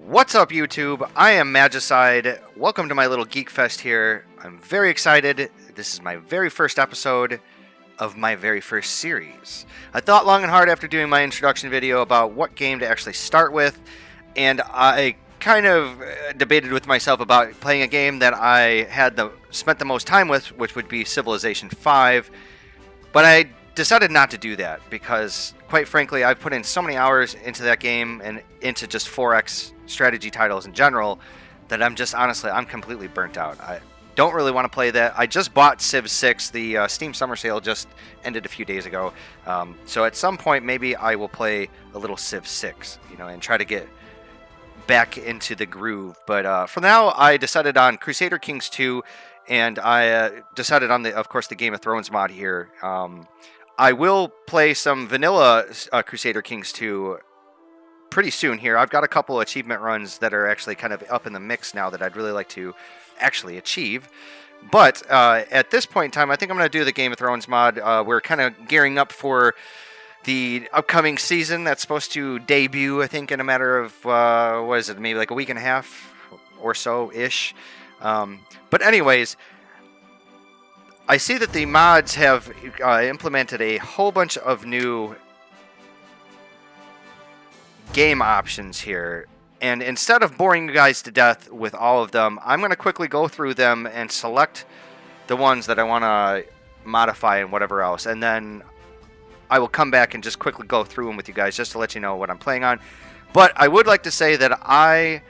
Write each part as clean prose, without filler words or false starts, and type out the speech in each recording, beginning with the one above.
What's up, YouTube? I am Magicide. Welcome to my little Geek Fest here. I'm very excited. This is my very first episode of my very first series. I thought long and hard after doing my introduction video about what game to actually start with, and I kind of debated with myself about playing a game that I had spent the most time with, which would be Civilization V, but I decided not to do that because, quite frankly, I've put in so many hours into that game and into just 4X strategy titles in general that I'm completely burnt out. I don't really want to play that. I just bought Civ 6. The Steam Summer Sale just ended a few days ago. So at some point, maybe I will play a little Civ 6, and try to get back into the groove. But for now, I decided on Crusader Kings II, and I decided on, of course, the Game of Thrones mod here. I will play some vanilla Crusader Kings 2 pretty soon here. I've got a couple achievement runs that are actually kind of up in the mix now that I'd really like to actually achieve. But at this point in time, I think I'm going to do the Game of Thrones mod. We're kind of gearing up for the upcoming season that's supposed to debut, I think, in a matter of, maybe like a week and a half or so-ish. But anyways, I see that the mods have implemented a whole bunch of new game options here, and instead of boring you guys to death with all of them, I'm going to quickly go through them and select the ones that I want to modify and whatever else, and then I will come back and just quickly go through them with you guys just to let you know what I'm playing on. But I would like to say that I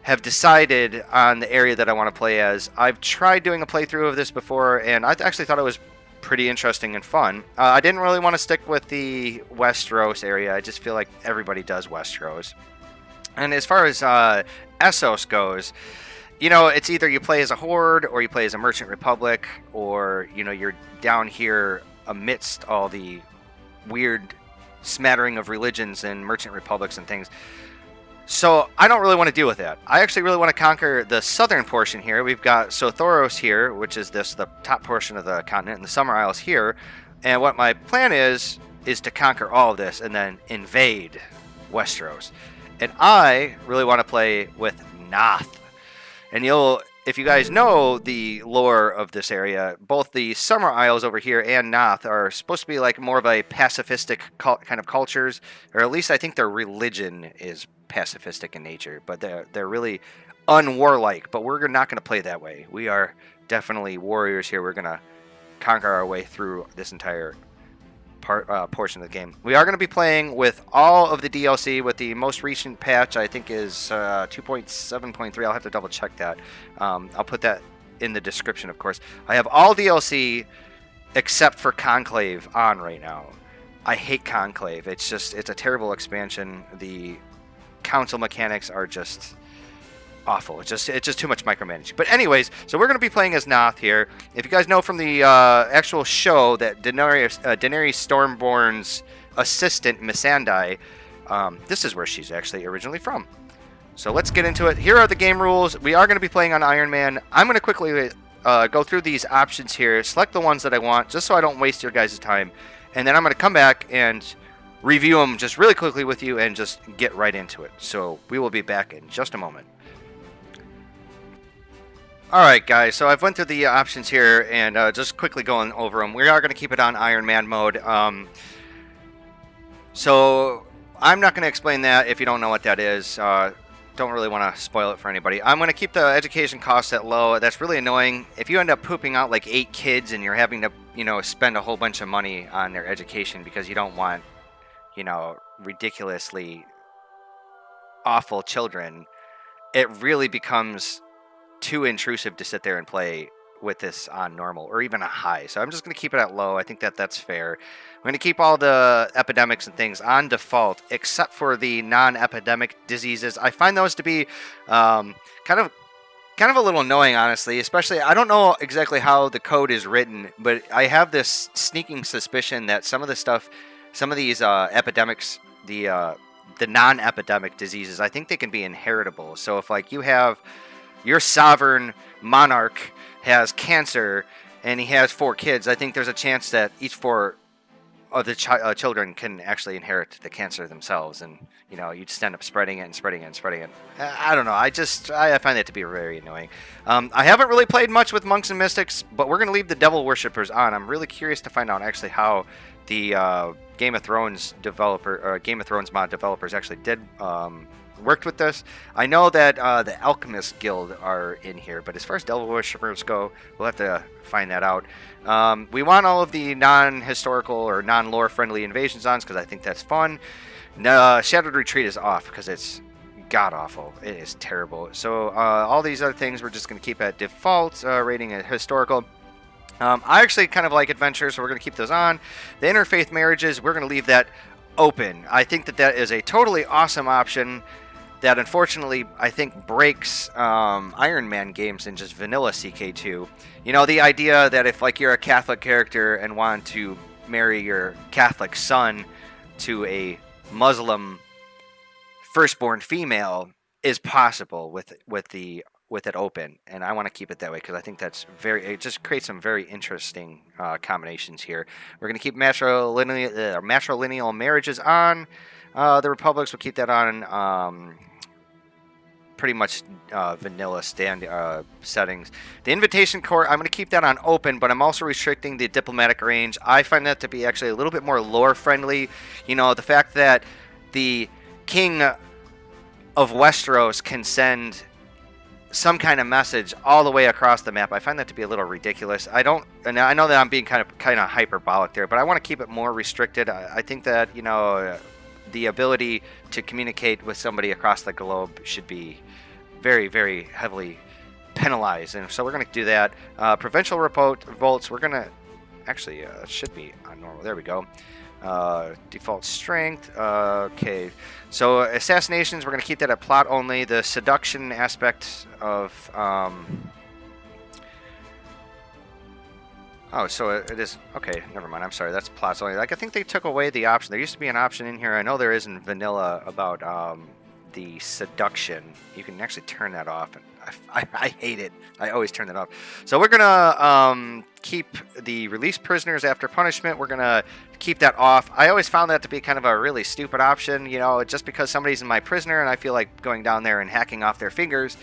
have decided on the area that I want to play as. I've tried doing a playthrough of this before, and I actually thought it was pretty interesting and fun. I didn't really want to stick with the Westeros area. I just feel like everybody does Westeros. And as far as Essos goes, it's either you play as a horde or you play as a merchant republic, or you're down here amidst all the weird smattering of religions and merchant republics and things. So I don't really want to deal with that. I actually really want to conquer the southern portion here. We've got Sothoryos here, which is the top portion of the continent, and the Summer Isles here. And what my plan is to conquer all of this and then invade Westeros. And I really want to play with Naath. And if you guys know the lore of this area, both the Summer Isles over here and Naath are supposed to be like more of a pacifistic kind of cultures, or at least I think their religion is pacifistic in nature, but they're really unwarlike. But we're not going to play that way. We are definitely warriors here. We're going to conquer our way through this entire portion of the game. We are going to be playing with all of the DLC, with the most recent patch, I think is 2.7.3. I'll have to double check that. I'll put that in the description, of course. I have all DLC except for Conclave on right now. I hate Conclave. It's a terrible expansion. The council mechanics are just awful. It's just too much micromanaging. But anyways, so we're going to be playing as Naath here. If you guys know from the actual show that Daenerys Stormborn's assistant, Missandei, this is where she's actually originally from. So let's get into it. Here are the game rules. We are going to be playing on Ironman. I'm going to quickly go through these options here, select the ones that I want, just so I don't waste your guys' time. And then I'm going to come back and review them just really quickly with you and just get right into it. So we will be back in just a moment. Alright guys, so I've went through the options here and just quickly going over them. We are going to keep it on Iron Man mode. So I'm not going to explain that if you don't know what that is. Don't really want to spoil it for anybody. I'm going to keep the education costs at low. That's really annoying. If you end up pooping out like 8 kids and you're having to, spend a whole bunch of money on their education because you don't want, ridiculously awful children, it really becomes too intrusive to sit there and play with this on normal or even a high. So I'm just going to keep it at low. I think that's fair. I'm going to keep all the epidemics and things on default except for the non-epidemic diseases. I find those to be kind of a little annoying, honestly, especially I don't know exactly how the code is written, but I have this sneaking suspicion that some of these epidemics, the non-epidemic diseases, I think they can be inheritable. So if like you have your sovereign monarch has cancer and he has 4 kids, I think there's a chance that each 4 children can actually inherit the cancer themselves, and you know, you just end up spreading it and spreading it and spreading it. I don't know. I find that to be very annoying. I haven't really played much with monks and mystics, but we're gonna leave the devil worshippers on. I'm really curious to find out actually how the Game of Thrones mod developers actually did worked with this. I know that the Alchemist Guild are in here, but as far as devil worshippers go, we'll have to find that out. We want all of the non-historical or non-lore friendly invasion zones because I think that's fun. Shattered Retreat is off because it's god-awful. It is terrible. So all these other things we're just going to keep at default, rating at historical. I actually kind of like adventures, so we're going to keep those on. The interfaith marriages, we're going to leave that open. I think that that is a totally awesome option that unfortunately I think breaks Ironman games and just vanilla CK2. You know, the idea that if like you're a Catholic character and want to marry your Catholic son to a Muslim firstborn female is possible with it open, and I want to keep it that way because I think that's it just creates some very interesting combinations here. We're going to keep matrilineal marriages on. The republics will keep that on pretty much vanilla settings. The invitation court, I'm going to keep that on open, but I'm also restricting the diplomatic range. I find that to be actually a little bit more lore friendly. You know, the fact that the king of Westeros can send some kind of message all the way across the map, I find that to be a little ridiculous. And I know that I'm being kind of hyperbolic there, but I want to keep it more restricted. I think that, you know, the ability to communicate with somebody across the globe should be very, very heavily penalized, and so we're going to do that. Provincial revolts, we're going to actually it should be on normal. There we go. Default strength. Okay, so assassinations, we're going to keep that at plot only. The seduction aspect of oh, so it is okay. Never mind. I'm sorry. That's plots only. Like, I think they took away the option. There used to be an option in here. I know there is in vanilla about the seduction. You can actually turn that off, and I hate it. I always turn that off. So we're gonna keep the release prisoners after punishment. We're gonna keep that off. I always found that to be kind of a really stupid option. You know, just because somebody's in my prisoner and I feel like going down there and hacking off their fingers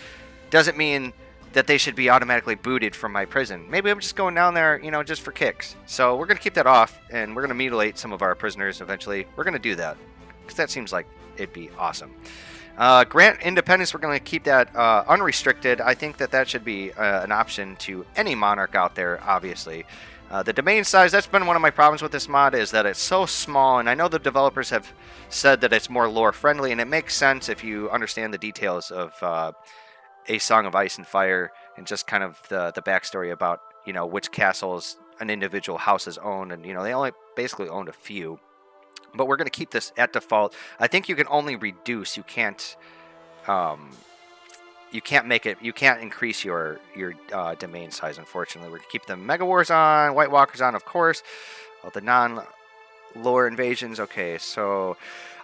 doesn't mean that they should be automatically booted from my prison. Maybe I'm just going down there, you know, just for kicks. So we're gonna keep that off, and we're gonna mutilate some of our prisoners eventually. We're gonna do that because that seems like it'd be awesome. Grant independence, we're going to keep that unrestricted. I think that should be an option to any monarch out there, obviously. The domain size, that's been one of my problems with this mod, is that it's so small, and I know the developers have said that it's more lore friendly, and it makes sense if you understand the details of A Song of Ice and Fire, and just kind of the backstory about, you know, which castles an individual house has owned, and, you know, they only basically owned a few. But we're going to keep this at default. I think you can only reduce. You can't make it. You can't increase your domain size. Unfortunately, we're going to keep the Mega Wars on, White Walkers on, of course. All the non-lore invasions. Okay, so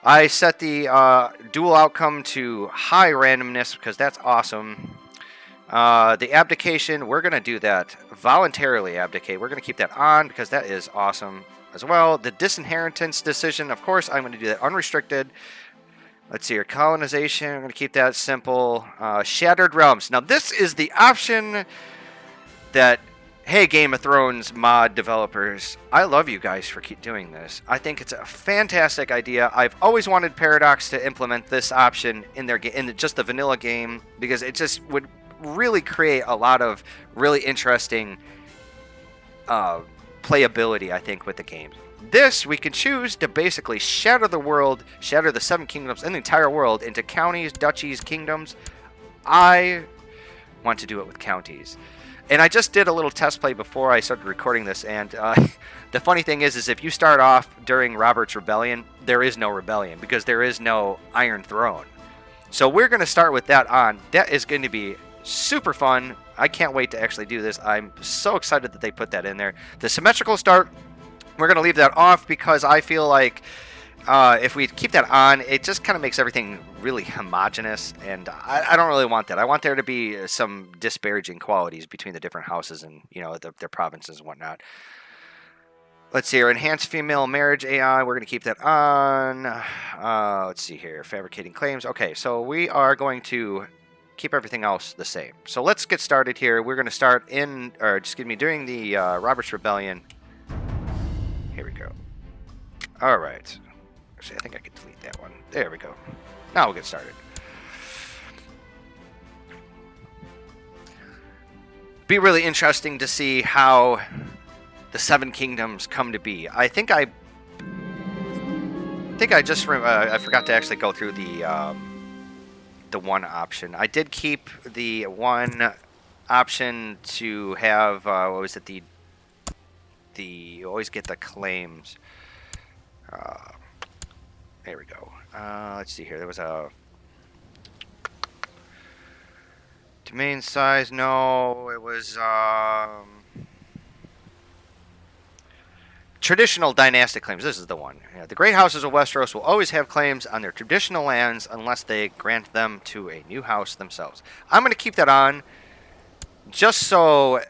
I set the dual outcome to high randomness because that's awesome. The abdication, we're going to do that. Voluntarily abdicate. We're going to keep that on because that is awesome as well. The disinheritance decision, of course, I'm going to do that unrestricted. Let's see here. Colonization, I'm going to keep that simple. Shattered Realms. Now, this is the option that, hey, Game of Thrones mod developers, I love you guys for keep doing this. I think it's a fantastic idea. I've always wanted Paradox to implement this option in their in just the vanilla game because it just would really create a lot of really interesting playability, I think, with the game. This, we can choose to basically shatter the world, shatter the 7 kingdoms and the entire world into counties, duchies, kingdoms. I want to do it with counties. And I just did a little test play before I started recording this, and the funny thing is if you start off during Robert's Rebellion, there is no rebellion because there is no Iron Throne. So we're going to start with that on. That is going to be super fun. I can't wait to actually do this. I'm so excited that they put that in there. The symmetrical start, we're going to leave that off because I feel like if we keep that on, it just kind of makes everything really homogenous, and I don't really want that. I want there to be some disparaging qualities between the different houses and, you know, their provinces and whatnot. Let's see here. Enhanced female marriage AI. We're going to keep that on. Let's see here. Fabricating claims. Okay, so we are going to keep everything else the same. So let's get started here. We're going to start during the Robert's Rebellion. Here we go. All right. Actually, I think I can delete that one. There we go. Now we'll get started. Be really interesting to see how the Seven Kingdoms come to be. I forgot to actually go through the one option. I did keep the one option to have what was it, the you always get the claims. There we go. Let's see here. There was a domain size. No, it was traditional dynastic claims. This is the one. Yeah, the great houses of Westeros will always have claims on their traditional lands unless they grant them to a new house themselves. I'm going to keep that on just so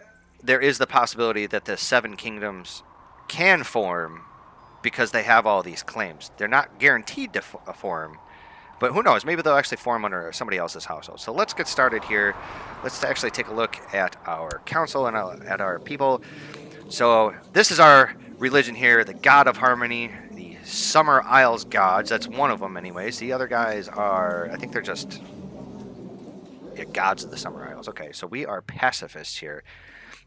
there is the possibility that the Seven Kingdoms can form because they have all these claims. They're not guaranteed to form, but who knows? Maybe they'll actually form under somebody else's household. So let's get started here. Let's actually take a look at our council and at our people. So this is our religion here, the God of Harmony, the Summer Isles gods. That's one of them anyways. The other guys are, I think they're just gods of the Summer Isles. Okay, so we are pacifists here.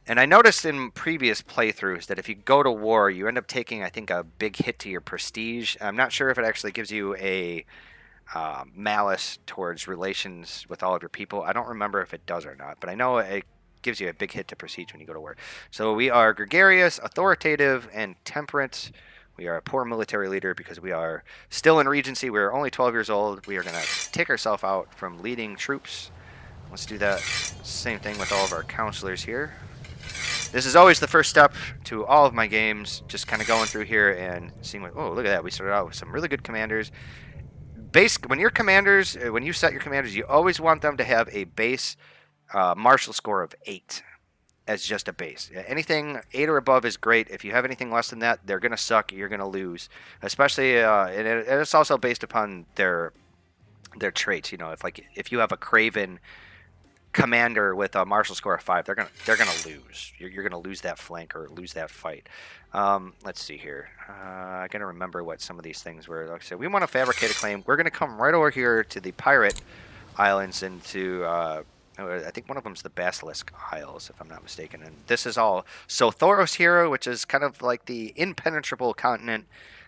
And I noticed in previous playthroughs that if you go to war, you end up taking, I think, a big hit to your prestige. I'm not sure if it actually gives you a malice towards relations with all of your people. I don't remember if it does or not, but I know it gives you a big hit to prestige when you go to war. So we are gregarious, authoritative, and temperate. We are a poor military leader because we are still in Regency. We're only 12 years old. We are going to take ourselves out from leading troops. Let's do that same thing with all of our counselors here. This is always the first step to all of my games, just kind of going through here and seeing what, oh, look at that. We started out with some really good commanders. When you set your commanders, you always want them to have a base martial score of 8 as just a base. Anything 8 or above is great. If you have anything less than that, they're going to suck. You're going to lose. Especially, and it's also based upon their traits. You know, if you have a craven commander with a martial score of 5, they're gonna lose. You're gonna lose that flank or lose that fight. Let's see here. I gotta remember what some of these things were. Like I said, we want to fabricate a claim. We're gonna come right over here to the Pirate Islands and to I think one of them's the Basilisk Isles, if I'm not mistaken. And this is all Sothoryos here, which is kind of like the impenetrable continent.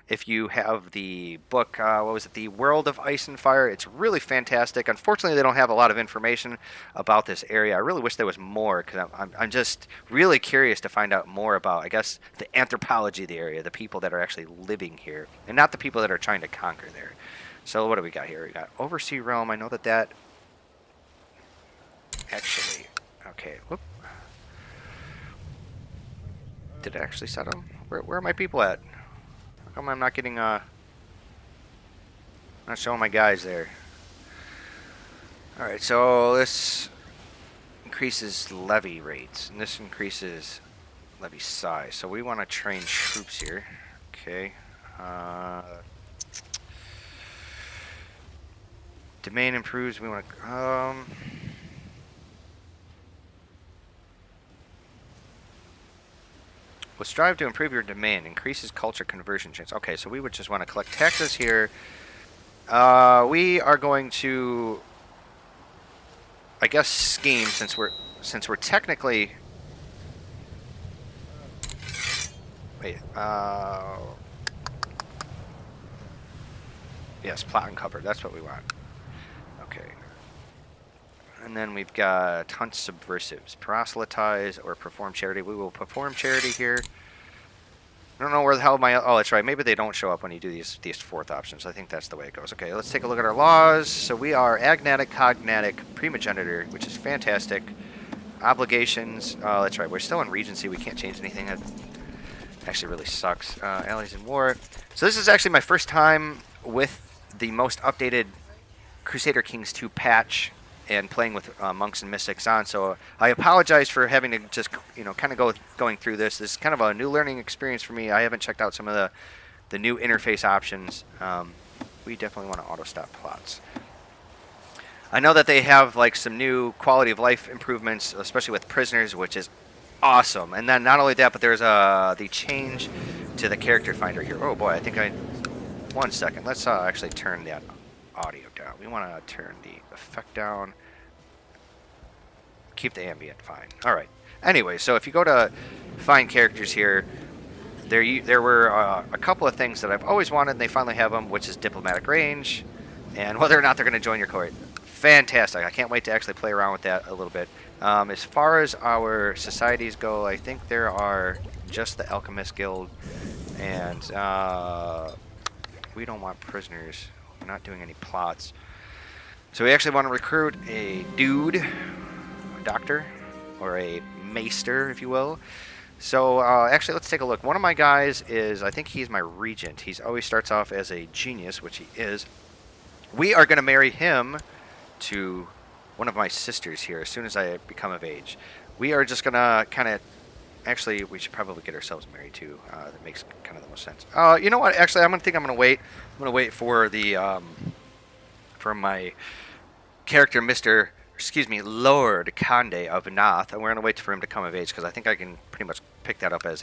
If you have the book, what was it, The World of Ice and Fire, it's really fantastic. Unfortunately, they don't have a lot of information about this area. I really wish there was more, because I'm just really curious to find out more about, I guess, the anthropology of the area, the people that are actually living here, and not the people that are trying to conquer there. So what do we got here? We got Oversea Realm. I know that actually, okay, whoop. Did it actually settle? Where are my people at? How come I'm not getting, not showing my guys there? Alright, so this increases levy rates, and this increases levy size. So we want to train troops here. Okay. Domain improves, we want to, will strive to improve your domain. Increases culture conversion chance. Okay, so we would just want to collect taxes here. We are going to, I guess, scheme since we're technically. Wait. Yes, plot and cover. That's what we want. Okay. And then we've got hunt subversives, proselytize, or perform charity. We will perform charity here. I don't know where the hell my... Oh, that's right. Maybe they don't show up when you do these fourth options. I think that's the way it goes. Okay, let's take a look at our laws. So we are agnatic, cognatic, primogenitor, which is fantastic. Obligations. Oh, that's right. We're still in Regency. We can't change anything. That actually really sucks. Allies in war. So this is actually my first time with the most updated Crusader Kings II patch. and playing with monks and mystics on. So I apologize for having to just kind of going through this. This is kind of a new learning experience for me. I haven't checked out some of the new interface options. We definitely want to auto stop plots. I know that they have like some new quality of life improvements, especially with prisoners, which is awesome. And then not only that, but there's the change to the character finder here. Oh boy, I think one second. Let's actually turn that audio down. We want to turn the effect down. Keep the ambient fine. All right. Anyway, so if you go to find characters here, there were a couple of things that I've always wanted, and they finally have them, which is diplomatic range, and whether or not they're going to join your court. Fantastic. I can't wait to actually play around with that a little bit. As far as our societies go, I think there are just the Alchemist Guild, and we don't want prisoners. We're not doing any plots. So we actually want to recruit a dude, a doctor, or a maester, if you will. So actually, let's take a look. One of my guys is, I think he's my regent. He always starts off as a genius, which he is. We are going to marry him to one of my sisters here as soon as I become of age. We are just going to kind of... Actually, we should probably get ourselves married too. That makes kind of the most sense. You know what? Actually, I'm going to wait. I'm going to wait for the... for my character, Lord Conde of Naath, and we're going to wait for him to come of age, because I think I can pretty much pick that up as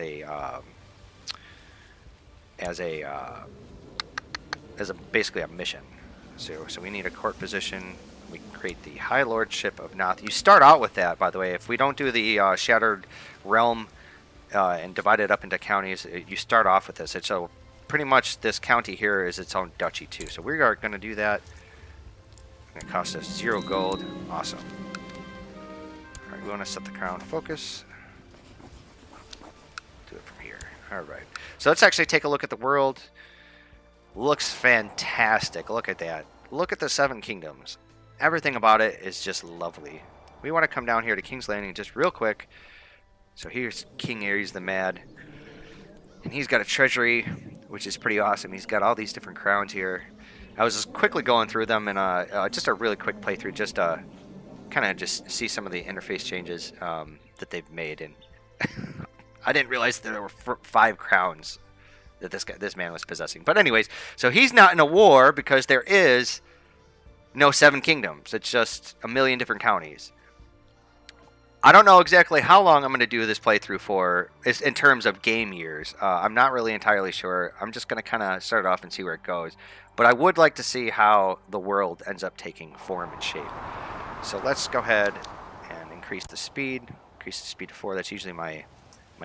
basically a mission. So we need a court physician. We can create the High Lordship of Naath. You start out with that, by the way. If we don't do the Shattered Realm and divide it up into counties, you start off with this. So pretty much this county here is its own duchy too. So we are going to do that. It costs us 0 gold. Awesome. All right, we want to set the crown focus. Do it from here. All right. So let's actually take a look at the world. Looks fantastic. Look at that. Look at the 7 kingdoms. Everything about it is just lovely. We want to come down here to King's Landing just real quick. So here's King Ares the Mad. And he's got a treasury, which is pretty awesome. He's got all these different crowns here. I was just quickly going through them in just a really quick playthrough, just to kind of just see some of the interface changes that they've made. And I didn't realize that there were 5 crowns that this man was possessing. But anyways, so he's not in a war because there is no 7 kingdoms. It's just a million different counties. I don't know exactly how long I'm going to do this playthrough for in terms of game years. I'm not really entirely sure. I'm just going to kind of start it off and see where it goes. But I would like to see how the world ends up taking form and shape. So let's go ahead and increase the speed. Increase the speed to 4. That's usually my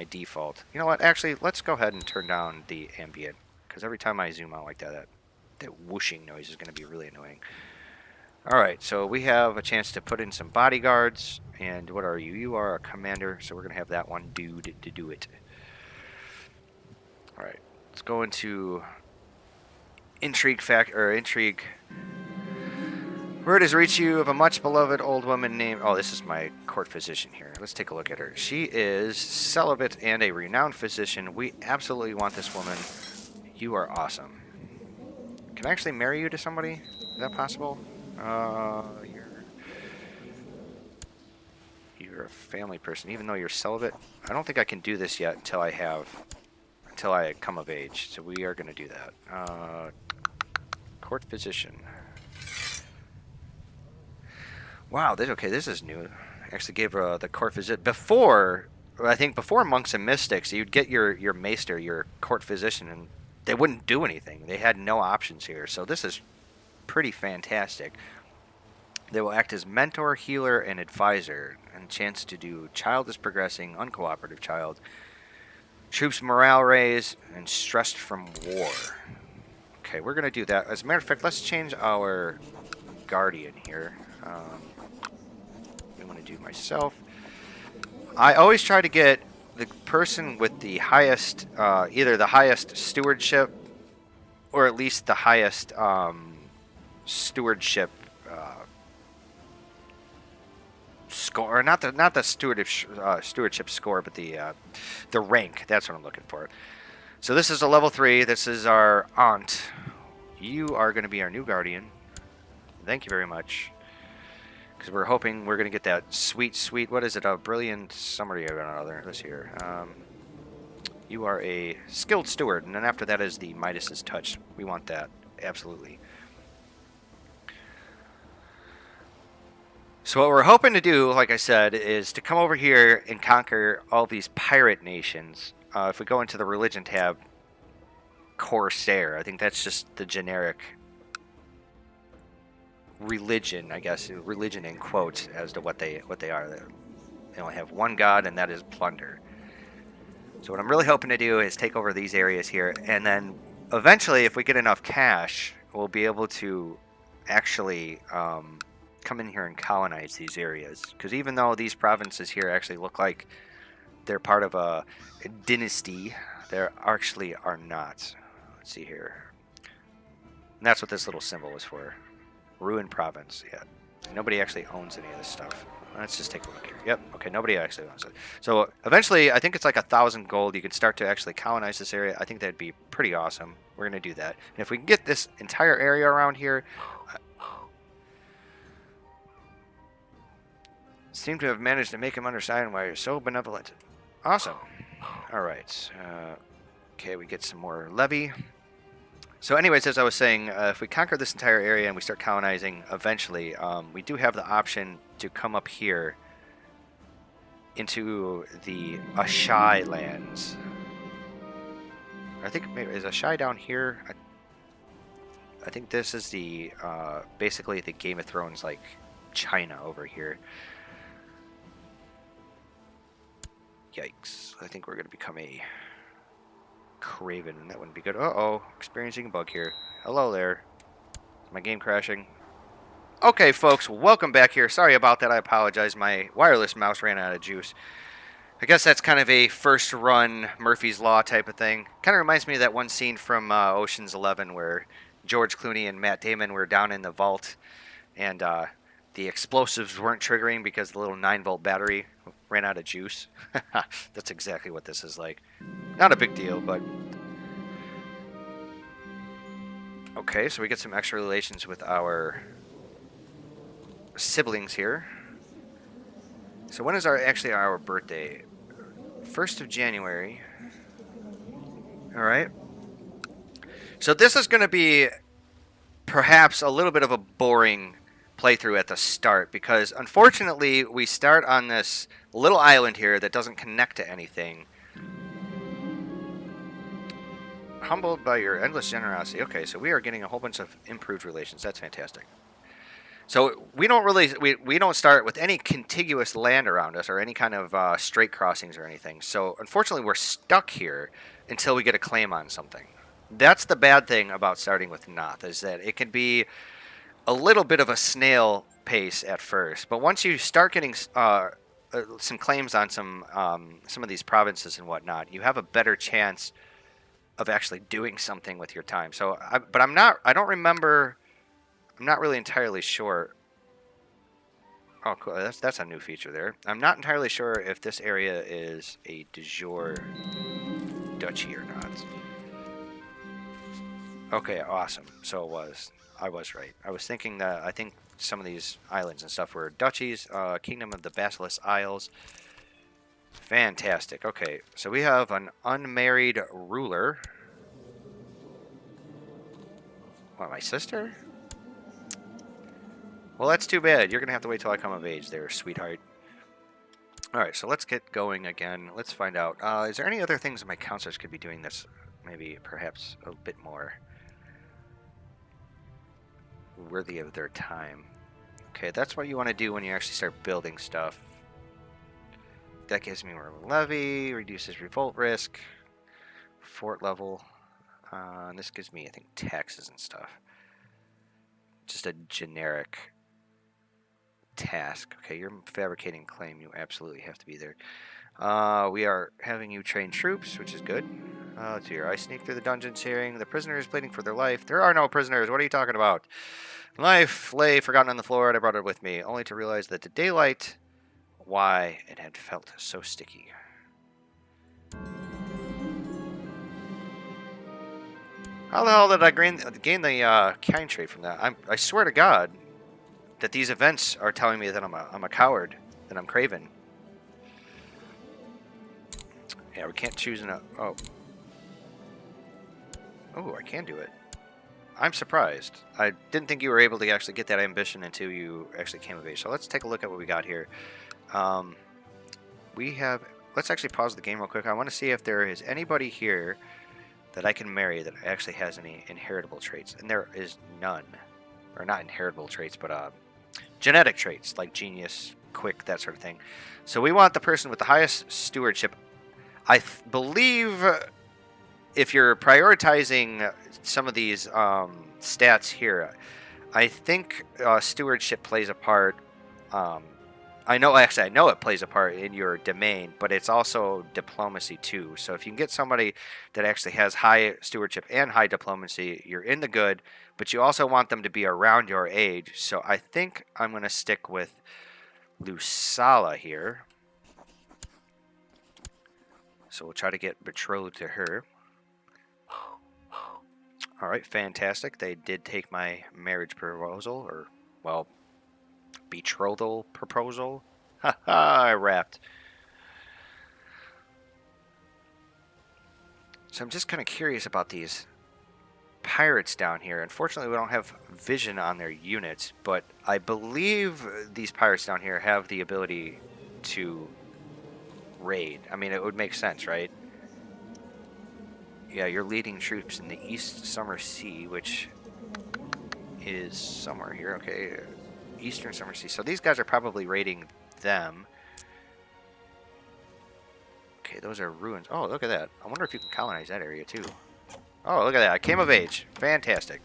default. You know what? Actually, let's go ahead and turn down the ambient, because every time I zoom out like that whooshing noise is going to be really annoying. Alright, so we have a chance to put in some bodyguards. And what are you? You are a commander, so we're going to have that one dude to do it. Alright, let's go into intrigue. Word has reached you of a much beloved old woman named... Oh, this is my court physician here. Let's take a look at her. She is celibate and a renowned physician. We absolutely want this woman. You are awesome. Can I actually marry you to somebody? Is that possible? You're a family person, even though you're celibate. I don't think I can do this yet until I come of age. So we are going to do that. Court physician. Wow. This is new. Actually gave her the court physician before. I think before monks and mystics, you'd get your maester, your court physician, and they wouldn't do anything. They had no options here. So this is pretty fantastic. They will act as mentor, healer, and advisor, and chance to do child is progressing, uncooperative child, troops morale raise, and stressed from war. Okay, we're going to do that. As a matter of fact, let's change our guardian here. We want to do myself. I always try to get the person with the highest, either the highest stewardship, or at least the highest stewardship score, or not the stewardship score, but the rank. That's what I'm looking for. So this is a level 3. This is our aunt. You are going to be our new guardian. Thank you very much. because we're hoping we're going to get that sweet, sweet, what is it, a brilliant summary or another this year. You are a skilled steward, and then after that is the Midas's touch. We want that, absolutely. So what we're hoping to do, like I said, is to come over here and conquer all these pirate nations. If we go into the religion tab, Corsair, I think that's just the generic religion, I guess, religion in quotes as to what they are. They only have one god, and that is plunder. So what I'm really hoping to do is take over these areas here, and then eventually, if we get enough cash, we'll be able to actually come in here and colonize these areas. Because even though these provinces here actually look like they're part of a dynasty, they actually are not. Let's see here. And that's what this little symbol was for. Ruined province, yeah. Nobody actually owns any of this stuff. Let's just take a look here. Yep, okay, nobody actually owns it. So eventually, I think it's like 1,000 gold. You can start to actually colonize this area. I think that'd be pretty awesome. We're going to do that. And if we can get this entire area around here, seem to have managed to make him understand why you're so benevolent. Awesome. All right. Okay, we get some more levy. So anyways, as I was saying, if we conquer this entire area and we start colonizing eventually, we do have the option to come up here into the Ashai lands. I think maybe is Ashai down here. I think this is the basically the Game of Thrones like China over here. Yikes! I think we're gonna become a Craven, and that wouldn't be good. Uh-oh, experiencing a bug here. Hello there. Is my game crashing? Okay, folks, welcome back here. Sorry about that. I apologize. My wireless mouse ran out of juice. I guess that's kind of a first run Murphy's Law type of thing. Kind of reminds me of that one scene from Ocean's 11 where George Clooney and Matt Damon were down in the vault, and the explosives weren't triggering because the little 9-volt battery ran out of juice. That's exactly what this is like. Not a big deal, but... Okay, so we get some extra relations with our siblings here. So when is actually our birthday? 1st of January. Alright. So this is going to be perhaps a little bit of a boring playthrough at the start, because unfortunately we start on this little island here that doesn't connect to anything. Humbled by your endless generosity. Okay, so we are getting a whole bunch of improved relations. That's fantastic. So we don't really we don't start with any contiguous land around us or any kind of straight crossings or anything. So unfortunately we're stuck here until we get a claim on something. That's the bad thing about starting with Naath, is that it can be a little bit of a snail pace at first, but once you start getting some claims on some of these provinces and whatnot, you have a better chance of actually doing something with your time. So, but I don't remember. I'm not really entirely sure. Oh, cool. That's a new feature there. I'm not entirely sure if this area is a de jure duchy or not. Okay, awesome. So it was. I was right. I was thinking that I think some of these islands and stuff were duchies. Kingdom of the Basilisk Isles. Fantastic. Okay, so we have an unmarried ruler. What, my sister? Well, that's too bad. You're going to have to wait till I come of age there, sweetheart. Alright, so let's get going again. Let's find out. Is there any other things that my counselors could be doing this maybe perhaps a bit more worthy of their time? Okay, that's what you want to do when you actually start building stuff. That gives me more levy, reduces revolt risk, fort level. And this gives me, I think, taxes and stuff. Just a generic task. Okay, you're fabricating claim. You absolutely have to be there. We are having you train troops, which is good. Let's see here. I sneak through the dungeons hearing the prisoners pleading for their life. There are no prisoners. What are you talking about? Life lay forgotten on the floor, and I brought it with me, only to realize that the daylight, why, it had felt so sticky. How the hell did I gain the kind trait from that? I swear to God, that these events are telling me that I'm a coward, that I'm craven. Yeah, we can't choose an... Oh. Oh, I can do it. I'm surprised. I didn't think you were able to actually get that ambition until you actually came of age. So let's take a look at what we got here. We have... Let's actually pause the game real quick. I want to see if there is anybody here that I can marry that actually has any inheritable traits. And there is none. Or not inheritable traits, but genetic traits, like genius, quick, that sort of thing. So we want the person with the highest stewardship. I believe if you're prioritizing some of these stats here, I think stewardship plays a part. I know it plays a part in your domain, but it's also diplomacy too. So if you can get somebody that actually has high stewardship and high diplomacy, you're in the good, but you also want them to be around your age. So I think I'm going to stick with Lusala here. So we'll try to get betrothed to her. All right, fantastic. They did take my marriage proposal, or, well, betrothal proposal. Ha ha, I rapped. So I'm just kind of curious about these pirates down here. Unfortunately, we don't have vision on their units, but I believe these pirates down here have the ability to raid. I mean, it would make sense, right? Yeah, you're leading troops in the East Summer Sea, which is somewhere here. Okay, Eastern Summer Sea. So these guys are probably raiding them. Okay, those are ruins. Oh, look at that. I wonder if you can colonize that area too. Oh, look at that. I came of age. Fantastic.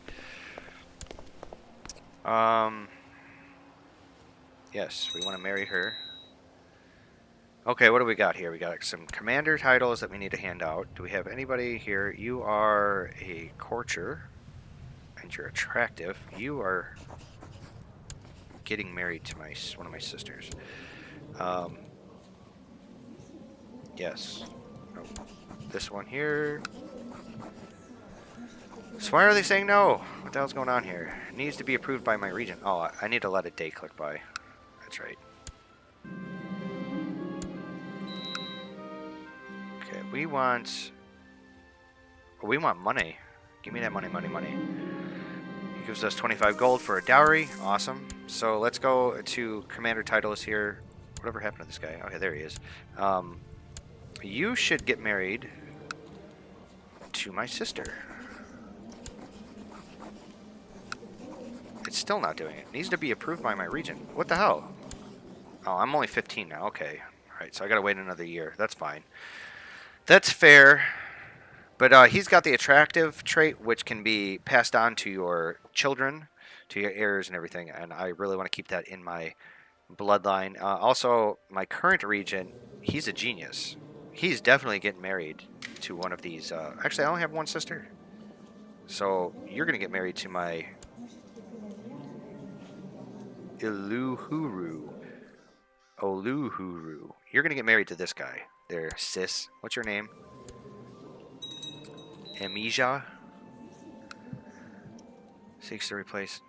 Yes, we want to marry her. Okay, what do we got here? We got some commander titles that we need to hand out. Do we have anybody here? You are a courtier, and you're attractive. You are getting married to one of my sisters. Yes. Oh, this one here. So why are they saying no? What the hell's going on here? It needs to be approved by my regent. Oh, I need to let a day click by. That's right. Okay, we want money. Give me that money, money, money. He gives us 25 gold for a dowry. Awesome. So let's go to commander titles here. Whatever happened to this guy? Okay, there he is. You should get married to my sister. It's still not doing it. It needs to be approved by my regent. What the hell? Oh, I'm only 15 now. Okay. Alright, so I gotta wait another year. That's fine. That's fair. But he's got the attractive trait, which can be passed on to your children, to your heirs and everything. And I really want to keep that in my bloodline. Also, my current regent, he's a genius. He's definitely getting married to one of these. Actually, I only have one sister. So you're going to get married to my Oluhuru. You're going to get married to this guy. There, sis. What's your name? Amnesia. Seeks to replace...